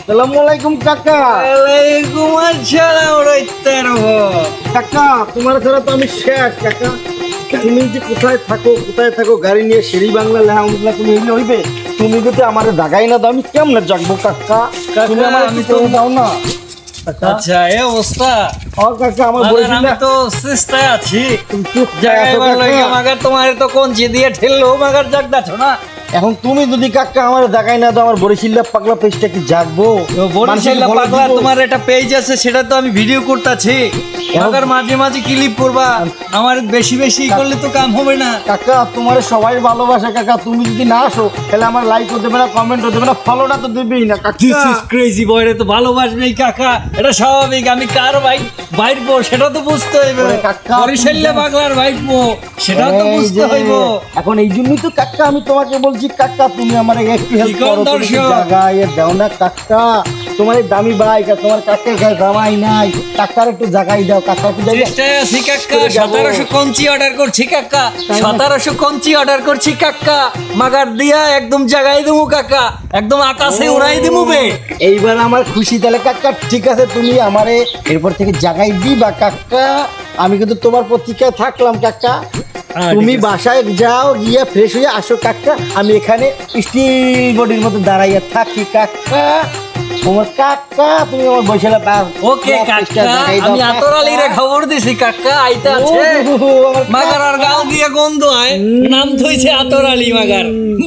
আসসালামু আলাইকুম কাকা। ওয়ালাইকুম আসসালাম কাকা তোমার ছাড়া তো আমি শেষ কাকা। তুমি যে কোথায় থাকো গাড়ি নিয়ে শেরি বাংলা লেহা উঠলা, তুমি এগুলো হইবে? তুমি যদি আমার জাগাই না দাও আমি কেমনে জাগবো কাকা? তুমি আমার আমি আমি তো তো দাও না। আচ্ছা এই অবস্থা। ও কাকা আমার মাগার বলছি আমি না তো চেষ্টায় আছি তুমি চুপ জায়গায় থাকো ভালো লাগে কাকা। মাগার তোমার তো কঞ্চি দিয়ে ঠেললো মাগার জাগদাছো না। এখন তুমি যদি কাকা আমার জাগাই না দাও আমার বরিশিল্লা পাগলা পেজটা কি জাগবো? বরিশাল মানুষকে বলে পাগলা দিব। তোমার একটা পেজ আছে সেটা তো আমি ভিডিও করতেছি। মাগার মাঝে মাঝে ক্লিপ করবা, আমার বেশি বেশি করলে তো কাম হবে না। কাকা তোমার সবাই ভালোবাসে কাকা, তুমি যদি না আসো তাহলে আমার লাইকও দেবে না, কমেন্টও দেবে না, ফলোটা তো দেবেই না দিস কাকা। ইজ ক্রেজি বয় রে, তো ভালোবাসবেই কাকা, এটা স্বাভাবিক। আমি কার বাইরবো সেটা তো বুঝতে হইবে। ওরে কাকা, বরিশাল্লা পাগলার বাইরবো সেটাও তো এই বুঝতে যে, হইব। এখন এই জন্যই তো কাকা আমি তোমাকে বলছি কাকা তুমি আমার একটু হেল্প কি কোন করো, তুমি দর্শক? জায়গায় দাও না কাকা। তোমার এই দামি বাইক আর তোমার কাকার গায়ে জামাই নাই, কাকার একটু জায়গায় দাও কাকা, একটু জায়গায় চেষ্টায় আছি কাকা। করে যাবো। 1700 কঞ্চি অর্ডার করছি কাকা, তাই না? 1700 কঞ্চি অর্ডার করছি কাকা। মাগার দিয়া একদম জাগাই দেবো কাকা, একদম আকাশে উড়াই দেবো বে। এইবার আমার খুশি তাহলে কাকা। ঠিক আছে তুমি আমারে এরপর থেকে জায়গায় দিবা কাকা, আমি কিন্তু তোমার প্রতীক্ষায় থাকলাম কাকা। তুমি ঠিক আছে। বাসায় যাও, গিয়ে ফ্রেশ হয়ে আসো কাকা, আমি এখানে স্টিল বডির মতো দাঁড়াইয়া থাকি কাকা। তোমার কাকা তুমি আমার বৈশালা পা ওকে কাকা, আমি আতরালিরে খবর দিছি কাকা আইতে আছে। মাগার আর গাল দিয়ে গন্ধ হয়, নাম থইছে আতরালি মাগার।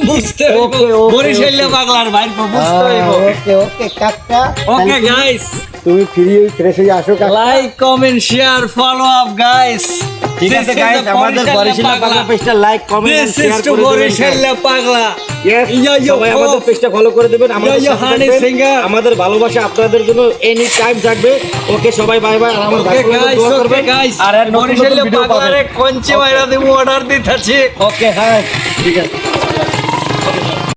বুঝতে হইব ওকে, ওকে, বরিশাল্লা পাগলার বাইরবো, বুঝতে হইব। ওকে ওকে কাকা। ওকে তাহলে গাইস, তুমি ফ্রেশ হয়ে আসো কাকা। Like comment share follow up guys. ঠিক আছে গাইস, আমাদের বরিশালা পাগলা পেজটা like comment This share is to করে দিবেন। বরিশাল্লা পাগলা। Yes, Yo, yo, সবাই আমাদের oh. পেজটা ফলো করে দেবেন, আমাদের Yo, yo, সাথে honey থাকবেন। singer. আমাদের ভালোবাসা আপনাদের জন্য এনি টাইম থাকবে। ওকে সবাই বাই বাই, আর আমার ওকে ভাইয়ের জন্য গাইস, দোয়া ওকে করবেন। গাইস, আর এর নতুন নতুন বরিশাল্লা ভিডিও পাগলারে পাবেন। কঞ্চে মাইরা দেবো অর্ডার দিতেছি। ওকে হ্যাঁ ঠিক আছে।